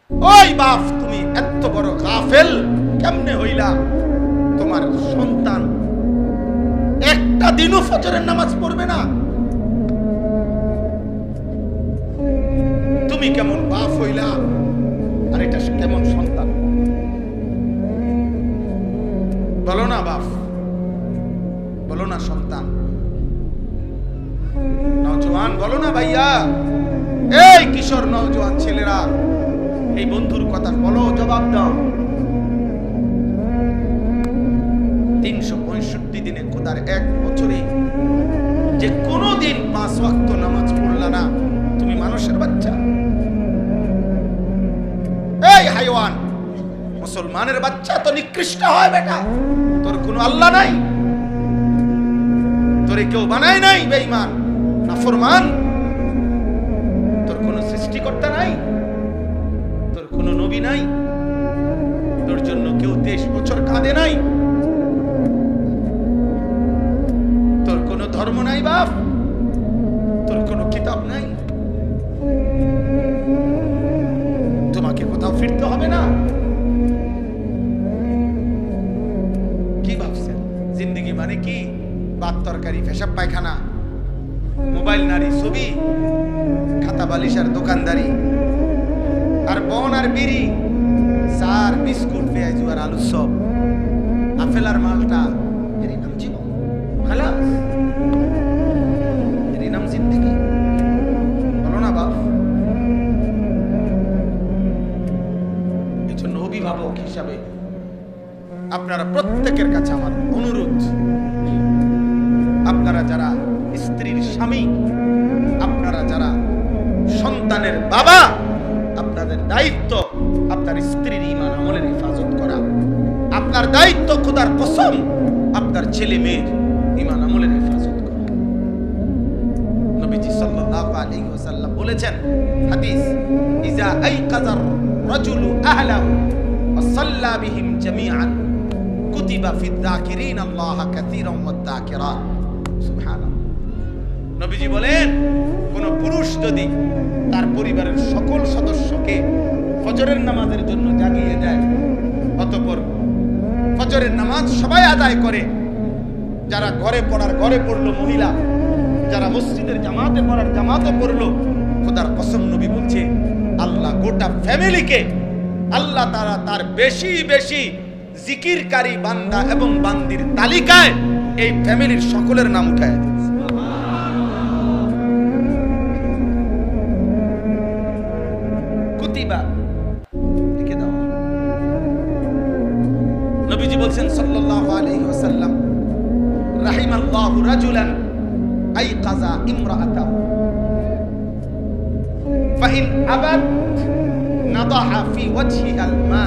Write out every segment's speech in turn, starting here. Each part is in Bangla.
ওই বাপ, তুমি এত বড় গাফেল কেমনে হইলা? তোমার সন্তান একটা দিনও ফজরের নামাজ পড়বে না, তুমি কেমন বাপ হইলা? আর এটা কেমন সন্তান? বলো না বাপ, বলো না সন্তান, নওজোয়ান বলো না ভাইয়া, এই কিশোর নওজোয়ান ছেলেরা, এই বন্ধুর কথা বলো, জবাব দাও। 365 দিনে খোদার এক বছরে যে কোনো দিন 5 ওয়াক্ত নামাজ পড়লা না, তুমি মানুষের বাচ্চা? এই হাইওয়ান, মুসলমানের বাচ্চা তো নিকৃষ্ট হয় বেটা। তোর কোনো আল্লাহ নাই, তোরে কেউ বানায় নাই বেঈমান নাফরমান, তোর কোনো সৃষ্টিকর্তা নাই, তোর কোনো নবী নাই, তোর জন্য কেউ 23 বছর কাঁদে নাই, তোর কোনো ধর্ম নাই বাপ, তোর কোনো কিতাব নাই, তোমাকে কোথাও ফিরতে হবে না? কি ভাবছেন জিন্দেগি মানে কি? ভাত তরকারি, পেশাব পায়খানা, মোবাইল, নারী, ছবি, খাতা বালিশ আর দোকানদারি, আর বন আর বিড়ি, চার বিস্কুট, পেঁয়াজু আর আলু সব, আপেল আর মালটা, এরই নাম জীবন? খালাস, এরই নাম জিন্দেগি? বলো না বাপ। এই জন্য অভিভাবক হিসাবে আপনারা প্রত্যেকের কাছে আমার অনুরোধ, আপনারা যারা স্ত্রীর স্বামী, আপনারা যারা সন্তানের বাবা, আপনাদের দায়িত্ব আপনার স্ত্রীর ঈমান আমলের হেফাজত করা। আপনার দায়িত্ব খোদার কসম আপনার ছেলে মেয়ের ঈমান আমলের হেফাজত করা। নবীজি সাল্লাল্লাহু আলাইহি ওয়াসাল্লাম বলেছেন, হাদিস, ইজা আইকাযার রাজুলু আহলাহু ওয়া সাল্লা বিহিম জামিআন কুতিবা ফিদ যাকিরিন আল্লাহ কাসীরান ওয়াদ যাকিরাত। সুবহানাল্লাহ। নবীজি বলেন, কোন পুরুষ যদি তার পরিবারের সকল সদস্যকে ফজরের নামাজের জন্য জাগিয়ে দেয়, অতঃপর ফজরের নামাজ সবাই আদায় করে, যারা ঘরে পড়ার ঘরে পড়লো মহিলা, যারা মসজিদের জামাতে পড়ার জামাতে পড়লো, খোদার কসম নবী বলছে আল্লাহ গোটা ফ্যামিলিকে, আল্লাহ তাআলা তার বেশি বেশি জিকিরকারী বান্দা এবং বান্দির তালিকায় এই ফ্যামিলির সকলের নাম উঠায় দেয়। কুতিবা লিখে দাও। নবীজি বলছেন সাল্লাল্লাহু আলাইহি ওয়াসাল্লাম, রাহিমাল্লাহু রাজুলান আইকাযা ইমরাআতাহু ফাইন আবাদ নাদাহা ফি ওয়াজহিহাল মা।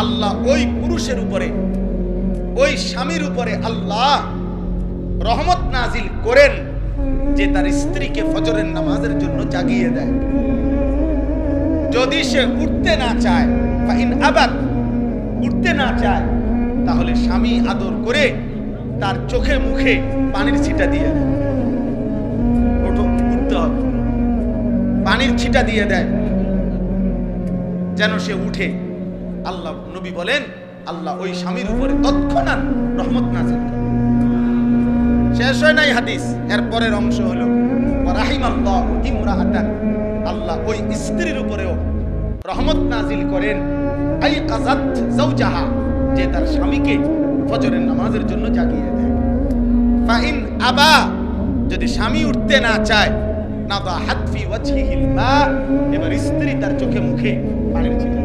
আল্লাহ ওই পুরুষের উপরে, ওই স্বামীর উপরে আল্লাহ রহমত নাজিল করেন যে তার স্ত্রীকে ফজরের নামাজের জন্য জাগিয়ে দেয়। যদি সে উঠতে না চায়, ফাইন আবাদ, উঠতে না চায়, তাহলে স্বামী আদর করে তার চোখে মুখে পানির ছিটা দিয়ে দেয়। ওঠো, উঠতে হবে, পানির ছিটা দিয়ে দেয় যেন সে উঠে। আল্লাহ নবী বলেন, আল্লাহ ওই স্বামীর উপরে তৎক্ষণাৎ রহমত নাজিল করেন। শেষ হয় নাই হাদিস, এর পরের অংশ হলো রাহিমাল্লাহু ইমরাআতান, আল্লাহ ওই স্ত্রীর উপরেও রহমত নাজিল করেন, আইকাযাত যাওজাহা, যে তার স্বামীকে ফজরের নামাজের জন্য জাগিয়ে দেয়। ফাইন আবা, যদি স্বামী উঠতে না চায়, নাদাহাত ফি ওয়াজহিহিল মা, এবার স্ত্রী তার চোখে মুখে পানির ছিটা।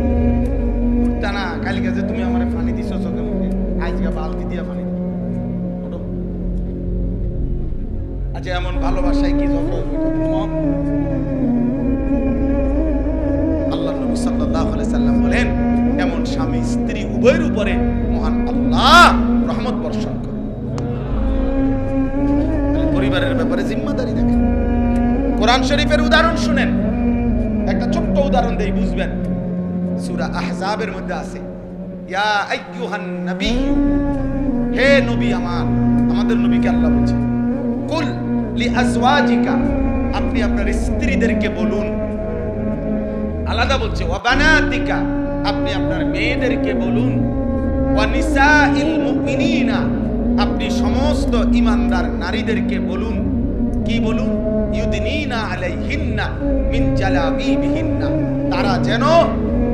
উঠতা না, কালকে যে তুমি আমারে পানি দিছো চোখে মুখে, আজকে বালতি দিয়া পানি দাও। ওঠো। আচ্ছা, এমন ভালোবাসায় কি যত আল্লাহ নবী সাল্লাল্লাহু আলাইহি সাল্লাম বলেন, এমন স্বামী স্ত্রী উভয়ের উপরে মহান আল্লাহ রহমত বর্ষণ করে। পরিবারের ব্যাপারে জিম্মাদারি দেখেন। কোরআন শরীফের উদাহরণ শুনেন, একটা ছোট্ট উদাহরণ দেই, বুঝবেন। সূরা আহজাবের মধ্যে আছে, ইয়া আইয়ুহান নাবিয়্যু, হে নবী আমার, আমাদের নবীকে আল্লাহ বলছে, কুল লি আজওয়াজিকা, আপনি আপনার স্ত্রীদেরকে বলুন, আলাদা বলছে, ওয়া বানাতিকা, আপনি আপনার মেয়েদেরকে বলুন, ওয়া নিসাইল মুমিনিনা, আপনি সমস্ত ঈমানদার নারীদেরকে বলুন, কি বলুন? ইউদিনিনা আলাইহিন্না মিন জালাবিবিহিন্না, তারা যেন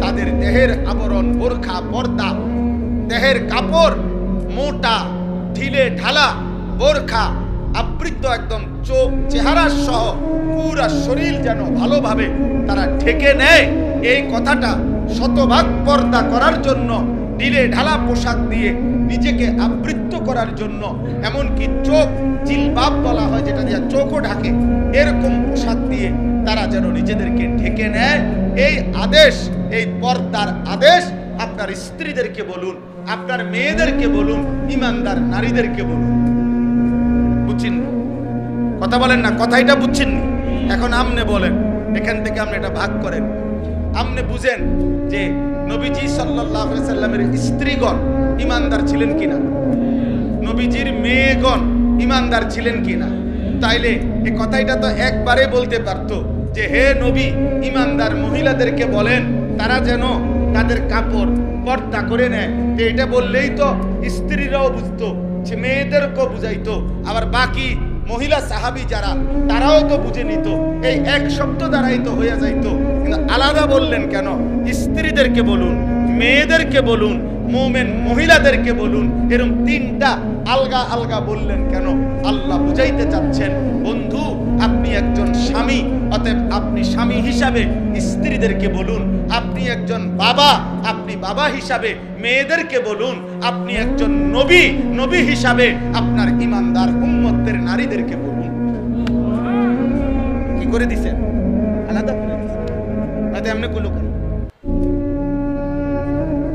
তাদের দেহের আবরণ, বোরখা, পর্দা, দেহের কাপড়, মোটা ঢিলে ঢালা বোরখা আবৃত, একদম চোখ চেহারা সহ পুরা শরীর যেন ভালোভাবে তারা ঢেকে নেয়। এই কথাটা শতভাগ পর্দা করার জন্য, ঢিলে ঢালা পোশাক দিয়ে নিজেকে আবৃত করার জন্য, এমনকি চোখ জিলবাব বলা হয় যেটা দিয়ে চোখও ঢাকে, এরকম পোশাক দিয়ে তারা যেন নিজেদেরকে ঢেকে নেয়। এই আদেশ, এই পর্দার আদেশ আপনার স্ত্রীদেরকে বলুন, আপনার মেয়েদেরকে বলুন, ঈমানদার নারীদেরকে বলুন। বুঝছেন? কথা বলেন না, কথাইটা বুঝছেন? এখন আমনে বলেন, এখান থেকে আপনি এটা ভাগ করেন। আপনি বুঝেন যে নবীজি সাল্লাল্লাহু আলাইহি সাল্লামের স্ত্রীগণ ঈমানদার ছিলেন কিনা, নবীজির মেয়েগণ ঈমানদার ছিলেন কিনা। তাইলে এই কথাইটা তো একবারে বলতে পারতো যে হে নবী, ঈমানদার মহিলাদেরকে বলেন তারা যেন তাদের কাপড় পর্দা করে নেয়। তো এটা বললেই তো স্ত্রীরাও বুঝতো, সে মেয়েদেরকেও বুঝাইতো, আবার বাকি মহিলা সাহাবী যারা তারাও তো বুঝে নিত। এই এক শব্দ দ্বারাই তো হয়ে যাইতো, কিন্তু আলাদা বললেন কেন? স্ত্রীদেরকে বলুন, মেয়েদেরকে বলুন, মুমিন মহিলাদেরকে বলুন, এরকম তিনটা আলগা আলগা বললেন কেন? আল্লাহ বুঝাইতে চাচ্ছেন, বন্ধু আপনি একজন স্বামী, অতএব আপনি স্বামী হিসাবে স্ত্রীদেরকে বলুন। আপনি একজন বাবা, আপনি বাবা হিসাবে মেয়েদেরকে বলুন। আপনি একজন নবী, নবী হিসাবে আপনার ঈমানদার উম্মতের নারীদেরকে বলুন। কি করে দিছেন? আলাদা করে দিছেন। আলাদা এমনি কইলো কেন?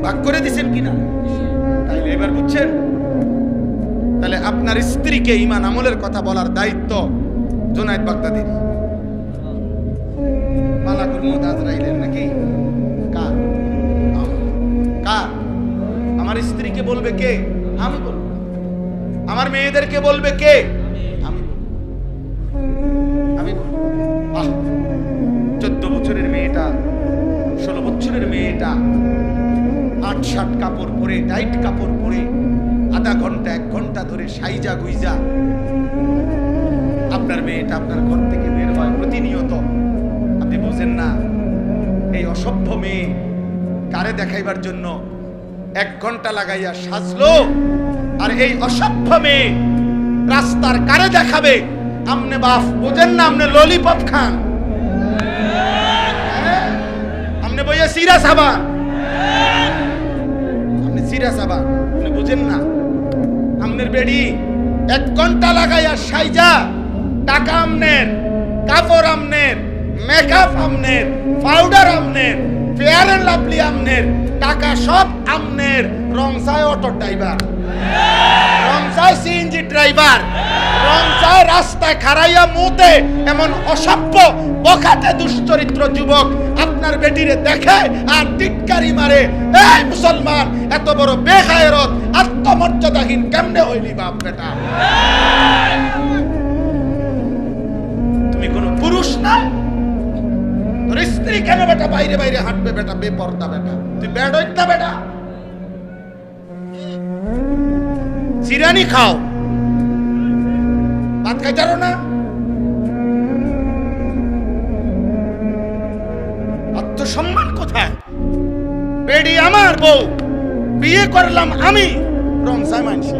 ভাগ করে দিছেন কিনা? তাইলে এবার বুঝছেন? তাহলে আপনার স্ত্রীকে ঈমান আমলের কথা বলার দায়িত্ব জুনায়েদ বাগদাদির। মালাকুল মউত আজরাইলের নাকি? কার? কার? আমার স্ত্রীকে বলবে কে? আমি বলবো। আমার মেয়েদেরকে বলবে কে? আমি বলবো। আমি বলবো। 14 বছরের মেয়েটা, 16 বছরের মেয়েটা 8-7 কাপড় পরে, টাইট কাপড় পরে আধা ঘন্টা 1 ঘন্টা ধরে সাইজা গুইজা আপনার মেয়েটা আপনার ঘর থেকে বের হয় প্রতিনিয়ত। আপনি বোঝেন না এই অসভ্য মেয়ে কারে দেখাইবার জন্য 1 ঘন্টা লাগাইয়া সাজলো, আর এই অসভ্য মেয়ে রাস্তার কারে দেখাবে? আমনে বাপ বোঝেন না? আমনে ললিপপ খান, আমনে বইয়া সিরা সাবান, আপনি সিরা সাবান, আপনি বুঝেন না? আমনের বেডি 1 ঘন্টা লাগাইয়া সাইজা, টাকা আমনের, কাপড় আমনের, মেকআপ আমনের, পাউডার আমনের, ফেয়ার এন্ড লাভলি আমনের, টাকা সব আমনের। রংসায় অটো ড্রাইভার, রংসায় সিএনজি ড্রাইভার, রংসায় রাস্তায় খাড়াইয়া মুতে এমন অসভ্য বখাটে দুশ্চরিত্র যুবক আপনার বেটিরে দেখে আর টিটকারি মারে। এই মুসলমান, এত বড় বেগায়রত, আত্মমর্যাদাহীন কেমনে হইলি বাপ বেটা? তুমি কোন পুরুষ না? তোর স্ত্রী কেন বেটা বাইরে বাইরে হাঁটবে বেটা? বেপর্দা বেটা, তুই বেড হইতা বেটা? চিরানি খাও, ভাত খাইতারো না? আত্মসম্মান কোথায়? বেডি আমার বউ, বিয়ে করলাম আমি, রংসায় মানছি।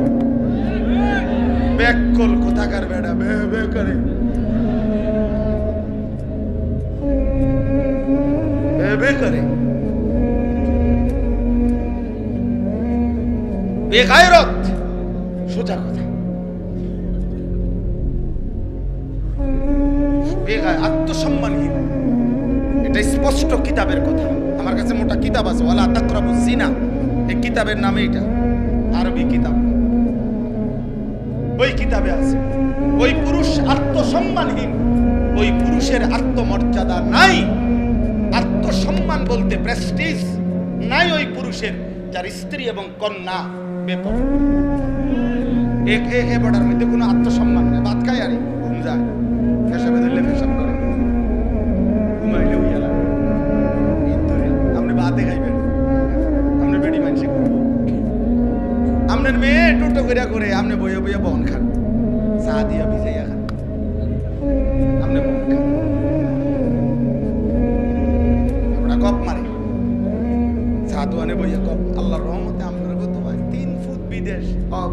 বেকল কোথাকার বেটা, বে বে করে বে করে বেগায়রত। সোজা কথা, আত্মসম্মানহীন। এটা স্পষ্ট কিতাবের কথা। আমার কাছে মোটা কিতাব আছে, ওয়ালা তাকরাবুজ জিনা, এই কিতাবের নামে, এটা আরবি কিতাব। ওই কিতাবে আছে ওই পুরুষ আত্মসম্মানহীন, ওই পুরুষের আত্মমর্যাদা নাই। আত্মসম্মান বলতে প্রেস্টিজ নাই ওই পুরুষের, যার স্ত্রী এবং কন্যা বেপরোয়া। এ বড়ার মধ্যে কোনো আত্মসম্মান নেই। ভাত খায় আরে ঘুম যায়, পেশাবে ধরলে পেশাব করে, ঘুমাইলে উইয়া লাগে। আপনার মেয়ে টোটো করে করে আপনি বইয়ে বইয়ে বহন খান, চা দিয়ে ভিজাইয়া খান, আপনি বহন খান, আমরা কপ মারি চা দোয়ানে বইয়ে কপ। আল্লাহর রহমতে আপনার কত হয় 3 ফুট বিদেশ।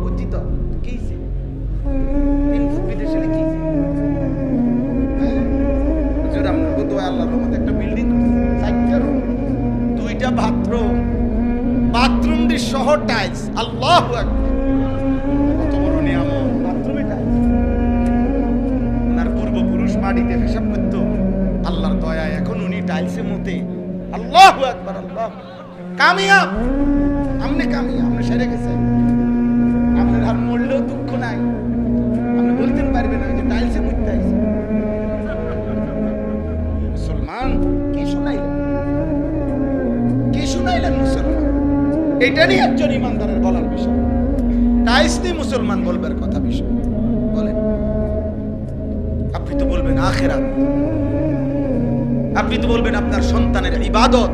বুঝছি তো কি 3 ফুট বিদেশে কি আপনার কত হয় আল্লাহর রহমতে একটা বিল্ডিং, 4টা রুম, 2টা বাথরুম দি সহ টাইলস। আল্লাহু আকবার, কত বড় নিয়ামত, বাথরুমে টাইলস। ওনার পূর্বপুরুষ মাটিতে পেশাব করতো, আল্লাহর দয়া এখন উনি টাইলসে মতে। আল্লাহু আকবার, আল্লাহ কামিয়াব। আপনি কামিয়াব, আপনি সেরে গেছেন, আপনার আর মরলেও দুঃখ নাই। আপনি বলতেন পারবেন না যে টাইলসে মরতে আইছে। মুসলমান কি শুনাইলেন মুসলমান? এটা নিয়ে একজন ইমানদারের বলার বিষয়, টাইলস নিয়ে মুসলমান বলবার কথা বিষয় বলেন। আপনি তো বলবেন আখিরাত, আপনি তো বলবেন আপনার সন্তানের ইবাদত,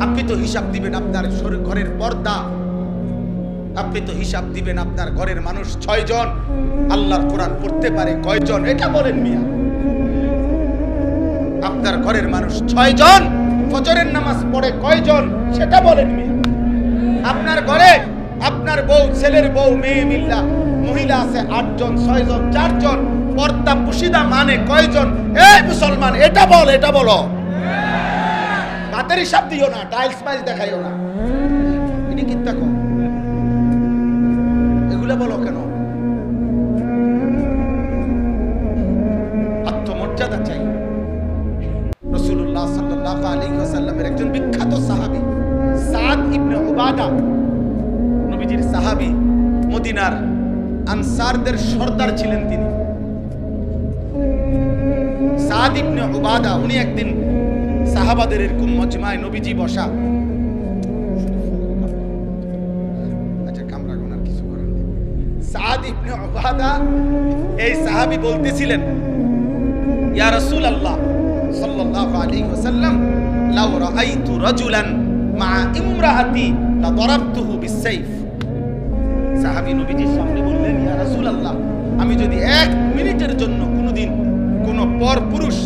আপনি তো হিসাব দিবেন আপনার ঘরের পর্দা, আপনি তো হিসাব দিবেন আপনার ঘরের মানুষ 6 জন আল্লাহর কোরআন পড়তে পারে কয়জন, এটা বলেন মিয়া। আপনার ঘরের মানুষ 6 জন ফজরের নামাজ পড়ে কয়জন, সেটা বলেন মিয়া। আপনার ঘরে আপনার বউ, ছেলের বউ, মেয়ে মিল্লা মহিলা আছে 8 জন, 6 জন, 4 জন, পর্দা পুশিদা মানে কয়জন? এই মুসলমান এটা বল, এটা বলো। হাতের হিসাব দিও না, টাইলস মাইলস দেখাইও না, এটি কি দেখো, এগুলা বলো কেন? আত্মমর্যাদা চাই। রাসূলুল্লাহ সাল্লাল্লাহু আলাইহি ওয়াসাল্লামের একজন বিখ্যাত সাহাবী সাদ ইবনে উবাদা, নবীজির সাহাবী, মদিনার আনসারদের সর্দার ছিলেন তিনি। সাদ ইবনে উবাদা, উনি একদিন সাহাবাদের এরকম মজমায় নবীজি বসা, আচ্ছা কামরা গোনার কিছু করার নেই। সাদ ইবনে উবাদা এই সাহাবী বলতেছিলেন, ইয়া রাসূলুল্লাহ সাল্লাল্লাহু আলাইহি ওয়াসাল্লাম, লাউ রাআইতু রাজুলান মা ইমরাআতি লা দারাবতুহু বিসাইফ। সাহাবী নবীজির সামনে বললেন, ইয়া রাসূলুল্লাহ, আমি যদি 1 মিনিটের জন্য কোনোদিন কোন পর পুরুষ,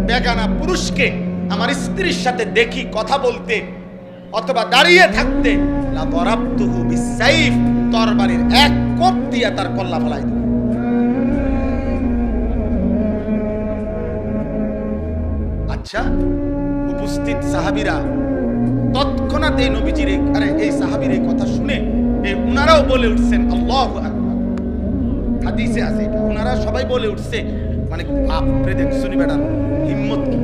বেগানা পুরুষকে আমার স্ত্রীর সাথে দেখি কথা বলতে অথবা দাঁড়িয়ে থাকতে, লা দারাবতুহু বিসাইফ, তরবারির 1 কোপ দিয়ে তার কল্লা ফলাই দেব। আচ্ছা, উপস্থিত সাহাবীরা তৎক্ষণাৎ এই নবীজির এই সাহাবীর এই কথা শুনে উনারাও বলে উঠছেন আল্লাহু আকবার। হাদিসে আছে এটা, উনারা সবাই বলে উঠছে, মানে বাপরে দেখছনি বেটা হিম্মত কি,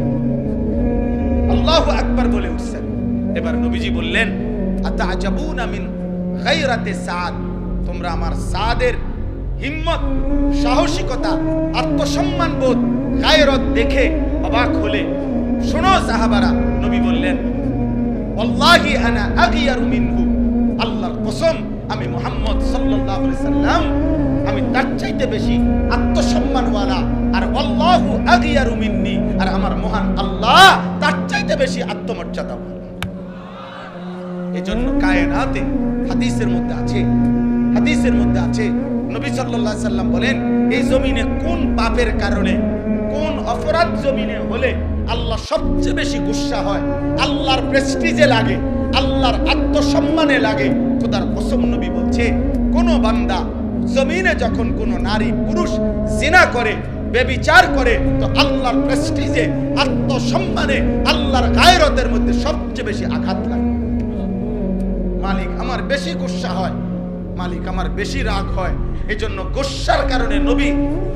আল্লাহু আকবার বলে উঠছেন। এবার নবীজি বললেন, আতাআজাবুনা মিন গায়রাতি সাদ, তোমরা আমার সাদের হিম্মত, সাহসিকতা, আত্মসম্মান বোধ, গায়রত দেখে অবাক হলে শোনো সাহাবারা। নবী বললেন, ওয়াল্লাহি আনা আগিয়ারু মিনহু, আল্লাহর কসম আমি মুহাম্মদ সাল্লাল্লাহু আলাইহি সাল্লাম, আমি তার চাইতে বেশি আত্মসম্মানওয়ালা, আর আল্লাহু আগিয়ারু মিন্নি, আর আমার মহান আল্লাহ তার চাইতে বেশি আত্মমর্যাদাওয়ালা। এজন্য কায়নাতে হাদিসের মধ্যে আছে নবী সাল্লাল্লাহু আলাইহি সাল্লাম বলেন, এই জমিনে কোন পাপের কারণে, কোন অপরাধ জমিনে হলে আল্লাহ সবচেয়ে বেশি গুসা হয়, আল্লাহর প্রেস্টিজে লাগে, আল্লাহর আত্মসম্মানে লাগে। খোদার কসম নবী বলছে, কোন বান্দা জমিনে যখন কোন নারী পুরুষ জিনা করে, বেবিচার করে, তো আল্লাহর প্রেস্টিজে, আত্মসম্মানে, আল্লাহর গায়রতের মধ্যে সবচেয়ে বেশি আঘাত লাগে। মালিক আমার বেশি গুসা হয়, মালিক আমার বেশি রাগ হয়। এই জন্য গুসার কারণে নবী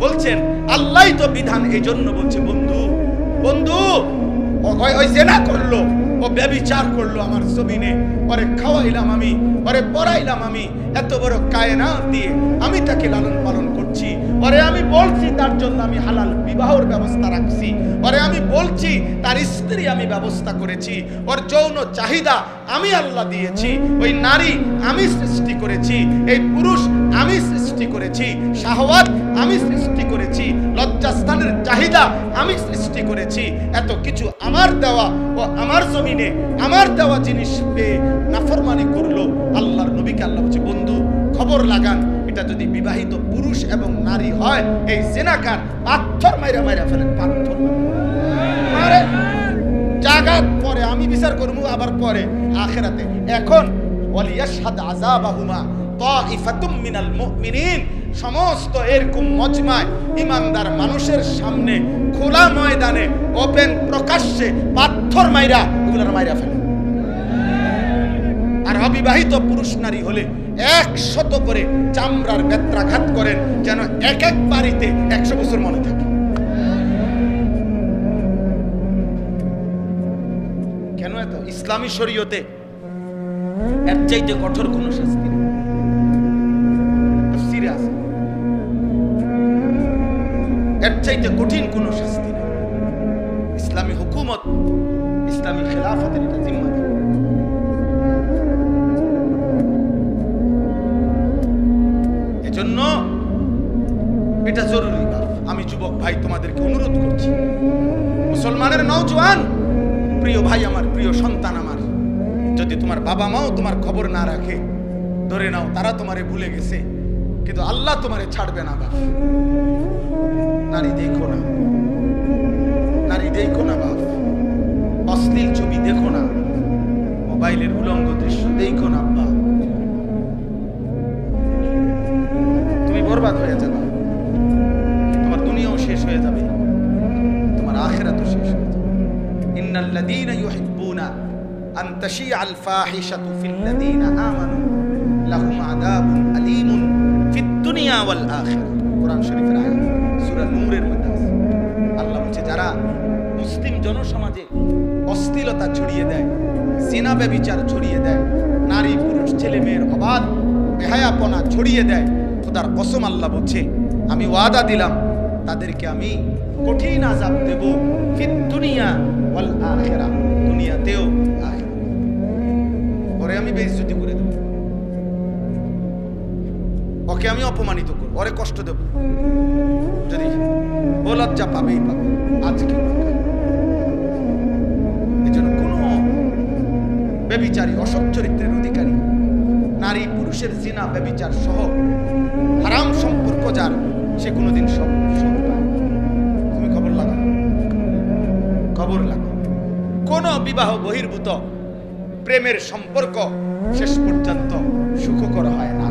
বলছেন, আল্লাহই তো বিধান, এই জন্য বলছে, বন্ধু ওই জেনা করলো, ও ব্যভিচার করলো আমার জমিনে, ওরে খাওয়াইলাম আমি, ওরে পড়াইলাম আমি, এত বড় কায়নাত দিয়ে আমি তাকে লালন পালন করছি, ওরে আমি বলছি তার জন্য আমি হালাল বিবাহের ব্যবস্থা রাখছি, ওরে আমি বলছি তার স্ত্রী আমি ব্যবস্থা করেছি, ওর যৌন চাহিদা আমি আল্লাহ দিয়েছি, ওই নারী আমি সৃষ্টি করেছি, এই পুরুষ আমি সৃষ্টি করেছি, শাহওয়াত আমি সৃষ্টি করেছি, লজ্জাস্থানের চাহিদা আমি সৃষ্টি করেছি, এত কিছু আমার দেওয়া, ও আমার জমিনে আমার দেওয়া জিনিস পেয়ে নাফরমানি করলো। আল্লাহর নবীকে আল্লাহ বলছে, বন্ধু খবর লাগান, এটা যদি বিবাহিত পুরুষ এবং নারী হয়, এই জিনাকার পাথর মাইরা মাইরা ফেলেন, পাথর মারে জাগাত পরে আমি বিচার করবো, আবার পরে আখিরাতে। এখন ওয়ালিয়াশহাদ আযাবাহুমা তাইফাতুম মিনাল মুমিনিন, সমস্ত এরকম মজমায় ইমানদার মানুষের সামনে খোলা ময়দানে ওপেন প্রকাশ্যে পাথর মাইরা ওগুলার মাইরা ফেলে। আর অবিবাহিত পুরুষ নারী হলে 100 করে চামড়ার বেত্রাঘাত করেন, যেন এক এক বাড়িতে 100 বছর মনে থাকে। কেন এত? ইসলামী শরীয়তে এর চাইতে কঠোর কোনো শাস্তি নেই, সিরিয়াস, এর চাইতে কঠিন কোনো শাস্তি নেই। ইসলামী হুকুমত, ইসলামী খেলাফতের এটা জিম্মা। এজন্য এটা জরুরি। আমি যুবক ভাই তোমাদেরকে অনুরোধ করছি, মুসলমানের নওজোয়ান প্রিয় ভাই আমার, প্রিয় সন্তান আমার, যদি তোমার বাবা মাও তোমার খবর না রাখে, ধরে নাও তারা তোমারে ভুলে গেছে, কিন্তু আল্লাহ তোমারে ছাড়বে না। বাপ, নারী দেখো না, নারী দেখো না বাপ, অশ্লীল ছবি দেখো না, মোবাইলের উলঙ্গ দৃশ্য দেখো না। আব্বা, তুমি বরবাদ হয়ে যাবে, তোমার দুনিয়াও শেষ হয়ে যাবে, তোমার আখিরাতও শেষ হয়ে যাবে। ইন্নাল্লাযীনা ইউহিব্বুনা আন তাশিআল ফাহিশাতু ফিল্লাযীনা আমানু লাহুম আযাবুন আলীমুন ফিদ দুনিয়া ওয়াল আখিরাহ। কোরআন শরীফের আয়াত, সূরা নূরের মধ্যে আছে। আল্লাহ বলছে, যারা মুসলিম জনসমাজে অশ্লীলতা ছড়িয়ে দেয়, জিনা ব্যভিচার ছড়িয়ে দেয়, নারী পুরুষ ছেলে মেয়ের অবাধ বেহায়াপনা ছড়িয়ে দেয়, খোদার কসম আল্লাহ বলছে, আমি ওয়াদা দিলাম তাদেরকে আমি কঠিন আযাব দেব, ফিদ দুনিয়া ওয়াল আখিরাহ, দুনিয়াতেও আখিরাতেও। ওরে আমি বেইজ্জতি করে দেব, ওকে আমি অপমানিত করব, ওরে কষ্ট দেব, যদি ও লজ্জা পাবেই পাবে আজকে। এজন্য কোন ব্যভিচারী, অসৎ চরিত্রের অধিকারী, নারী পুরুষের জিনা ব্যভিচার সহ হারাম সম্পর্ক যার, সে কোনোদিন সব পায়। তুমি খবর লাগাও, খবর লাগাও। কোন বিবাহ বহির্ভূত প্রেমের সম্পর্ক শেষ পর্যন্ত সুখকর হয় না,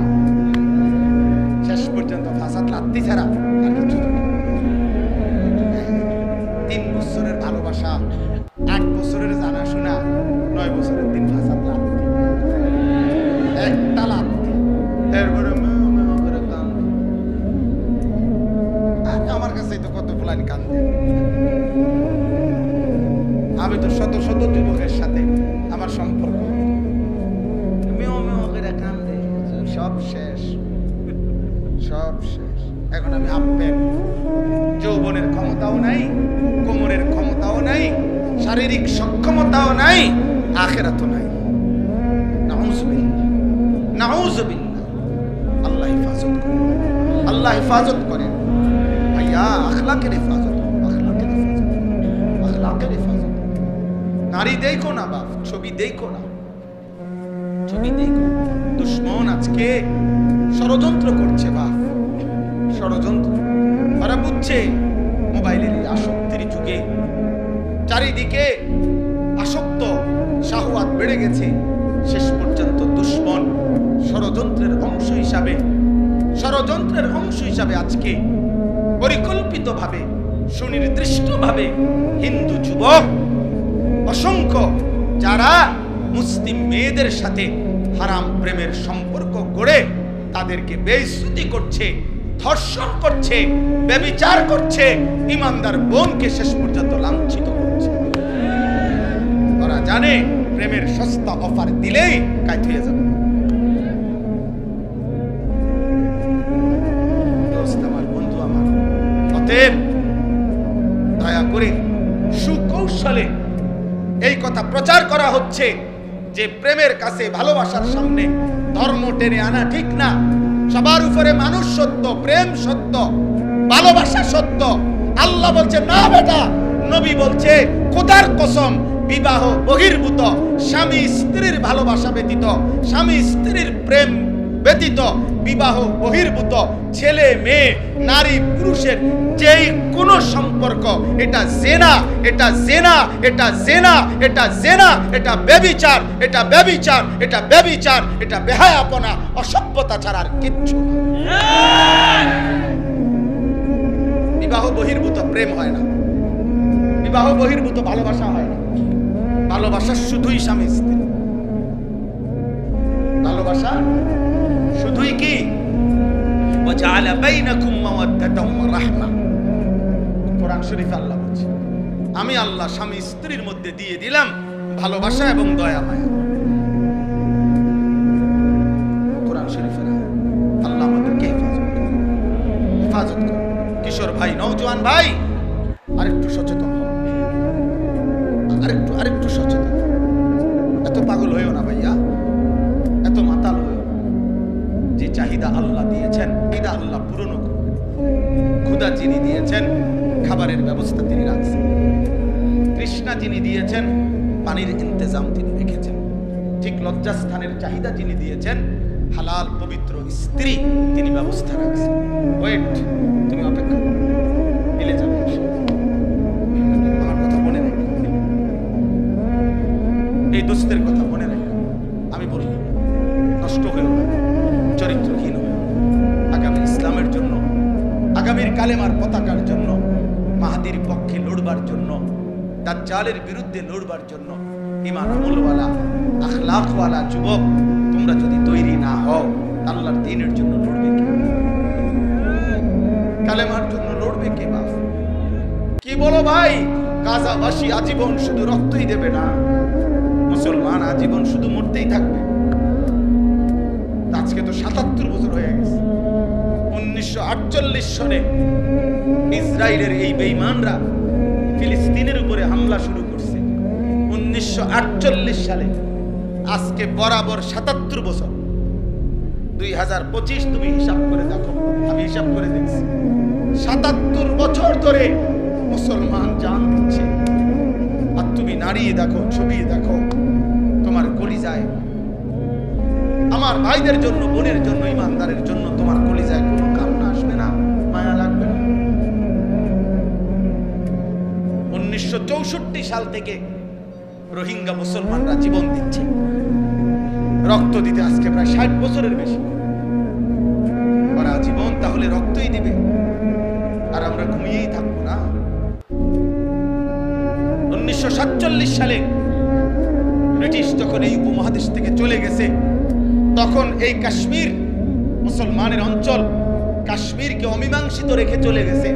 শেষ পর্যন্ত ফাসাদ লাত্তি ছাড়া আর কিছু। 3 বছরের ভালোবাসা, 8 বছরের জানাশোনা, 9 বছরের দিন ফাসাদ লাত্তি, একটা লাত্তি, এরপরে আমার কাছে তো কত ফুলানি কান্দে। আমি তো শত শত যুবকের সাথে আমার সম্পর্ক, মেও মেও করে কান্দে, সব শেষ, সব শেষ। এখন আমি আপেন, যৌবনের ক্ষমতাও নাই, কোমরের ক্ষমতাও নাই, শারীরিক সক্ষমতাও নাই, আখিরাতও নাই। নাউযুবিল্লাহ, নাউযুবিল্লাহ। আল্লাহ হেফাজত করেন, আল্লাহ হেফাজত করেন ভাইয়া। আখলাকের হেফাজত, আখলাকের হেফাজত, আখলাকের হেফাজত। নারী দেখো না বাপ, ছবি দেখো না, ছবি দেখো। দুশ্মন আজকে ষড়যন্ত্র করছে বাপ, ষড়যন্ত্র। তারা বুঝছে মোবাইলের আসক্তির যুগে চারিদিকে আসক্ত, শাহওয়াত বেড়ে গেছে। শেষ পর্যন্ত দুশ্মন ষড়যন্ত্রের অংশ হিসাবে, ষড়যন্ত্রের অংশ হিসাবে আজকে পরিকল্পিতভাবে, সুনির্দিষ্টভাবে হিন্দু যুবক অসংখ্য যারা মুসলিম মেয়েদের সাথে হারাম প্রেমের সম্পর্ক গড়ে তাদেরকে বেইজ্জতি করছে, ধর্ষণ করছে, ব্যভিচার করছে, ইমানদার বোনকে শেষ পর্যন্ত লাঞ্ছিত করছে। ওরা জানে প্রেমের সস্তা অফার দিলেই কাজ হয়ে যাবে। আমার বন্ধু, আমার অতএব দয়া করে সুকৌশলে এই কথা প্রচার করা হচ্ছে যে প্রেমের কাছে, ভালোবাসার সামনে ধর্ম টেনে আনা ঠিক না। সবার উপরে মানুষ সত্য, প্রেম সত্য, ভালোবাসা সত্য। আল্লাহ বলছে না বেটা, নবী বলছে খোদার কসম, বিবাহ বহির্ভূত স্বামী স্ত্রীর ভালোবাসা ব্যতীত, স্বামী স্ত্রীর প্রেম ব্যতীত বিবাহ বহির্ভূত ছেলে মেয়ে নারী পুরুষের যেই কোনো সম্পর্ক, এটা জেনা, এটা জেনা, এটা জেনা, এটা জেনা, এটা ব্যভিচার, এটা ব্যভিচার, এটা ব্যভিচার, এটা বেহায়াপনা, অসভ্যতা ছাড়া আর কিচ্ছু না। বিবাহ বহির্ভূত প্রেম হয় না, বিবাহ বহির্ভূত ভালোবাসা হয় না। ভালোবাসা শুধুই স্বামী স্ত্রী, ভালোবাসা শুধুই কি ওয়াজআলা বাইনাকুম মাওয়াদ্দাতাও ওয়া রাহমা। কোরআন শরীফে আল্লাহ বলছে, আমি আল্লাহ স্বামী স্ত্রীর মধ্যে দিয়ে দিলাম ভালোবাসা এবং দয়া মায়া। কোরআন শরীফে আল্লাহ আমাদেরকে হেফাজত করে। কিশোর ভাই, নওজোয়ান ভাই, আরেকটু সচেতন হও, আরেকটু সচেতন। এত পাগল হইও না ভাইয়া, এত মাতাল হইও না। যে চাহিদা আল্লাহ দিয়েছেন, চাহিদা আল্লাহ পূরণ করবেন। ক্ষুধা যিনি দিয়েছেন, খাবারের ব্যবস্থা তিনি রাখছেন। তৃষ্ণা যিনি দিয়েছেন, পানির ইন্তজাম তিনি রেখেছেন। ঠিক লজ্জাস্থানের চাহিদা যিনি দিয়েছেন, হালাল পবিত্র স্ত্রী তিনি ব্যবস্থা রাখছেন। ওয়েট, তুমি অপেক্ষা করো, মিলে যাবে। আমার কথা মনে রাখবে, এই দোস্তের কথা মনে রাখবে। আমি বলি, নষ্ট হয়েও না, চরিত্রহীন হয়েও, আগামী ইসলামের জন্য, আগামীর কালেমার পতাকার জন্য, মাহাদির পক্ষে লড়বার জন্য, দাজ্জালের বিরুদ্ধে লড়বার জন্য, ঈমান আমলওয়ালা আখলাকওয়ালা যুবক তোমরা যদি তৈরি না হও, আল্লাহর দ্বীনের জন্য লড়বে কে? কালেমার জন্য লড়বে কে? বাপ কি বলো ভাই? গাজাবাসী আজীবন শুধু রক্তই দেবে না, মুসলমান আজীবন শুধু মরতেই থাকবে। আজকে তো ৭৭ বছর হয়ে গেছে। 1948 সনে ইসরায়েলের এই বেঈমানরা ফিলিস্তিনের উপরে হামলা শুরু করছে 1948 সালে। আজকে বরাবর ৭৭ বছর। 2025 তুমি হিসাব করে দেখো, আমি হিসাব করে দেখছি ৭৭ বছর ধরে মুসলমান জান দিচ্ছে। আর তুমি নাড়িয়ে দেখো, ছবি দেখো, তোমার কলিজায়, আমার ভাইদের জন্য, বোনের জন্য, ইমানদারের জন্য তোমার কলিজায় কোনো কান্না আসবে না, মায়া লাগবে না? 1964 সাল থেকে রোহিঙ্গা মুসলমানরা জীবন দিচ্ছে, রক্ত দিতে আজকে প্রায় 60 বছরের বেশি। ওরা জীবন তাহলে রক্তই দিবে, আর আমরা ঘুমিয়েই থাকবো না? 1947 সালে ব্রিটিশ যখন এই উপমহাদেশ থেকে চলে গেছে, তখন এই কাশ্মীর মুসলমানের অঞ্চল, কাশ্মীরকে অমীমাংসিত রেখে চলে গেছে।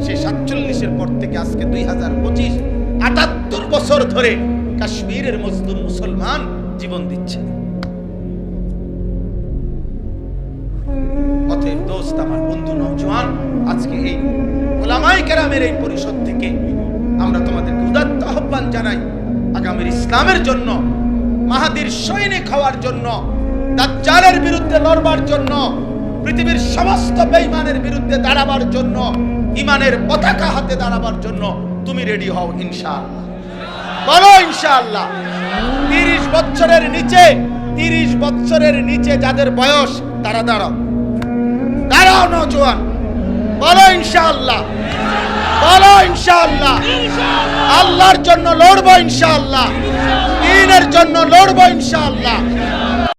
সেই 47-এর পর থেকে আজকে 2025, 78 বছর ধরে কাশ্মীরের মজলুম মুসলমান জীবন দিচ্ছে। অতএব দোস্ত, আমার বন্ধু নওজোয়ান, আজকে এই ওলামায়ে কেরামের এই পরিষদ থেকে আমরা তোমাদেরকে উদাত্ত আহ্বান জানাই, আগামীর ইসলামের জন্য, মাহাদির সৈনিক হওয়ার জন্য, দাজ্জালের বিরুদ্ধে লড়বার জন্য, পৃথিবীর সমস্ত বেঈমানের বিরুদ্ধে দাঁড়াবার জন্য, ঈমানের পতাকা হাতে দাঁড়াবার জন্য তুমি রেডি হও ইনশাআল্লাহ। বলো ইনশাআল্লাহ। 30 বছরের নিচে, 30 বছরের নিচে যাদের বয়স, তারা দাঁড়াও, দাঁড়াও নওজোয়ান, বলো ইনশাআল্লাহ, বলো ইনশাআল্লাহ। আল্লাহর জন্য লড়বো ইনশাআল্লাহ, দ্বীনের জন্য লড়বো ইনশাআল্লাহ।